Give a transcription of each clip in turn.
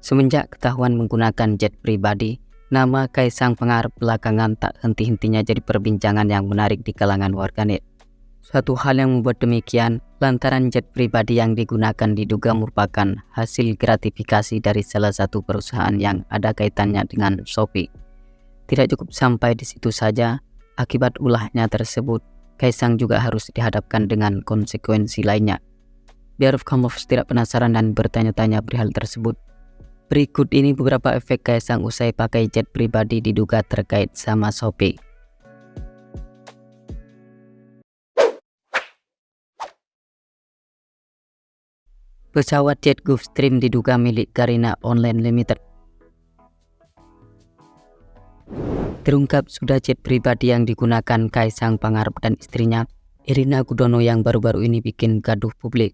Semenjak ketahuan menggunakan jet pribadi, nama Kaisang Pangarep belakangan tak henti-hentinya jadi perbincangan yang menarik di kalangan warganet. Suatu hal yang membuat demikian lantaran jet pribadi yang digunakan diduga merupakan hasil gratifikasi dari salah satu perusahaan yang ada kaitannya dengan Shopee. Tidak cukup sampai di situ saja, akibat ulahnya tersebut, Kaisang juga harus dihadapkan dengan konsekuensi lainnya. Biar kamu tidak penasaran dan bertanya-tanya perihal tersebut, berikut ini beberapa efek Kaisang usai pakai jet pribadi diduga terkait sama Shopee. Pesawat jet Gulfstream diduga milik Garena Online Limited. Terungkap sudah jet pribadi yang digunakan Kaisang Pangarep dan istrinya, Erina Gudono yang baru-baru ini bikin gaduh publik.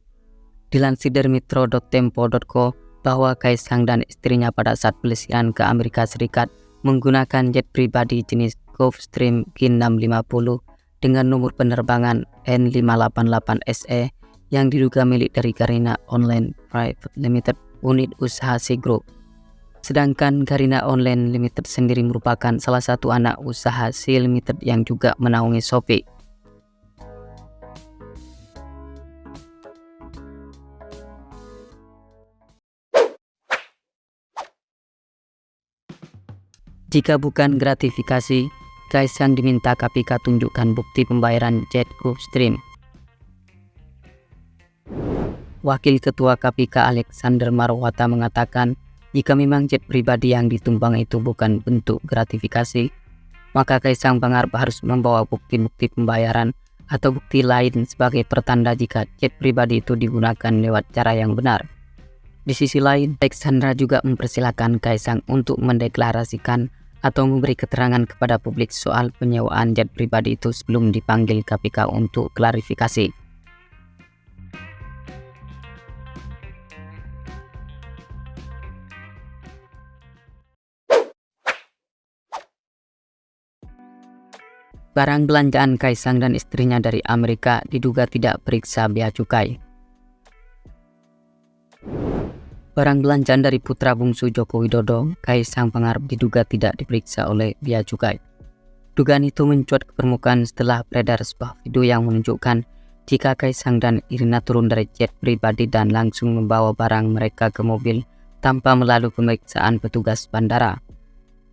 Dilansir dari metro.tempo.co bahwa Kaisang dan istrinya pada saat pelesiran ke Amerika Serikat menggunakan jet pribadi jenis Gulfstream Q650 dengan nomor penerbangan N588SE yang diduga milik dari Garena Online Private Limited, unit usaha C Group. Sedangkan Garena Online Limited sendiri merupakan salah satu anak usaha C Limited yang juga menaungi Shopee. Jika bukan gratifikasi, Kaisang diminta KPK tunjukkan bukti pembayaran jet Gulfstream. Wakil Ketua KPK Alexander Marwata mengatakan, jika memang jet pribadi yang ditumpang itu bukan bentuk gratifikasi, maka Kaisang Pangarep harus membawa bukti-bukti pembayaran atau bukti lain sebagai pertanda jika jet pribadi itu digunakan lewat cara yang benar. Di sisi lain, Alexander juga mempersilahkan Kaisang untuk mendeklarasikan atau memberi keterangan kepada publik soal penyewaan jet pribadi itu sebelum dipanggil KPK untuk klarifikasi. Barang belanjaan Kaisang dan istrinya dari Amerika diduga tidak periksa bea cukai. Barang belanjaan dari putra bungsu Joko Widodo, Kaisang Pangarep diduga tidak diperiksa oleh bea cukai. Dugaan itu mencuat ke permukaan setelah beredar sebuah video yang menunjukkan jika Kaisang dan Erina turun dari jet pribadi dan langsung membawa barang mereka ke mobil tanpa melalui pemeriksaan petugas bandara.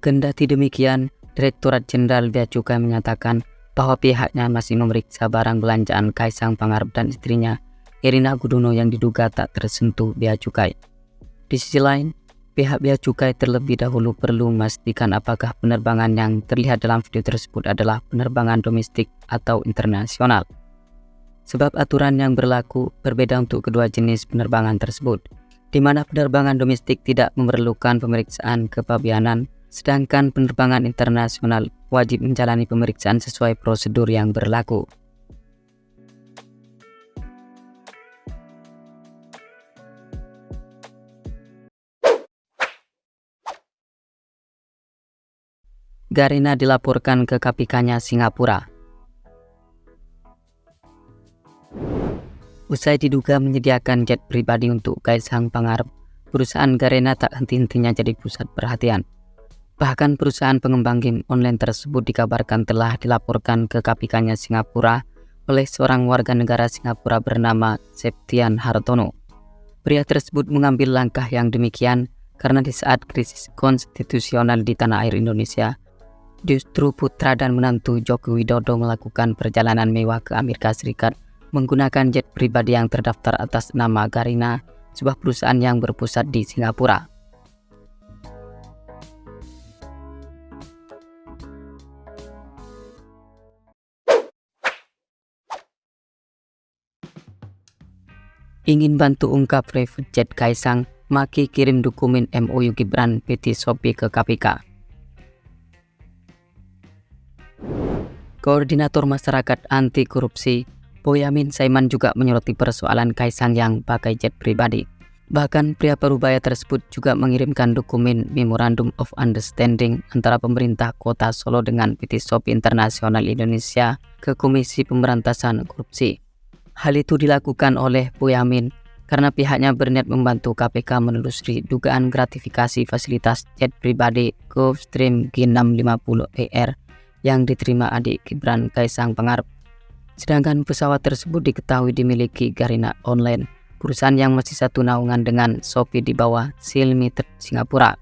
Kendati demikian, Direktorat Jenderal Bea Cukai menyatakan bahwa pihaknya masih memeriksa barang belanjaan Kaisang Pangarep dan istrinya, Erina Gudono yang diduga tak tersentuh bea cukai. Di sisi lain, pihak bea cukai terlebih dahulu perlu memastikan apakah penerbangan yang terlihat dalam video tersebut adalah penerbangan domestik atau internasional. Sebab aturan yang berlaku berbeda untuk kedua jenis penerbangan tersebut, di mana penerbangan domestik tidak memerlukan pemeriksaan kepabeanan, sedangkan penerbangan internasional wajib menjalani pemeriksaan sesuai prosedur yang berlaku. Garena dilaporkan ke KPK-nya Singapura. Usai diduga menyediakan jet pribadi untuk Kaisang Pangarep, perusahaan Garena tak henti-hentinya jadi pusat perhatian. Bahkan perusahaan pengembang game online tersebut dikabarkan telah dilaporkan ke KPK-nya Singapura oleh seorang warga negara Singapura bernama Septian Hartono. Pria tersebut mengambil langkah yang demikian karena di saat krisis konstitusional di tanah air Indonesia, justru putra dan menantu Joko Widodo melakukan perjalanan mewah ke Amerika Serikat menggunakan jet pribadi yang terdaftar atas nama Garena, sebuah perusahaan yang berpusat di Singapura. Ingin bantu ungkap private jet Kaisang, Maki kirim dokumen MOU Gibran PT Shopee ke KPK. Koordinator Masyarakat Anti Korupsi, Boyamin Saiman juga menyoroti persoalan Kaisang yang pakai jet pribadi. Bahkan pria parubaya tersebut juga mengirimkan dokumen Memorandum of Understanding antara pemerintah Kota Solo dengan PT Shopee Internasional Indonesia ke Komisi Pemberantasan Korupsi. Hal itu dilakukan oleh Boyamin karena pihaknya berniat membantu KPK menelusuri dugaan gratifikasi fasilitas jet pribadi Gulfstream G650ER yang diterima adik Gibran Kaisang Pangarep. Sedangkan pesawat tersebut diketahui dimiliki Garena Online, perusahaan yang masih satu naungan dengan Shopee di bawah Seal Limited Singapura.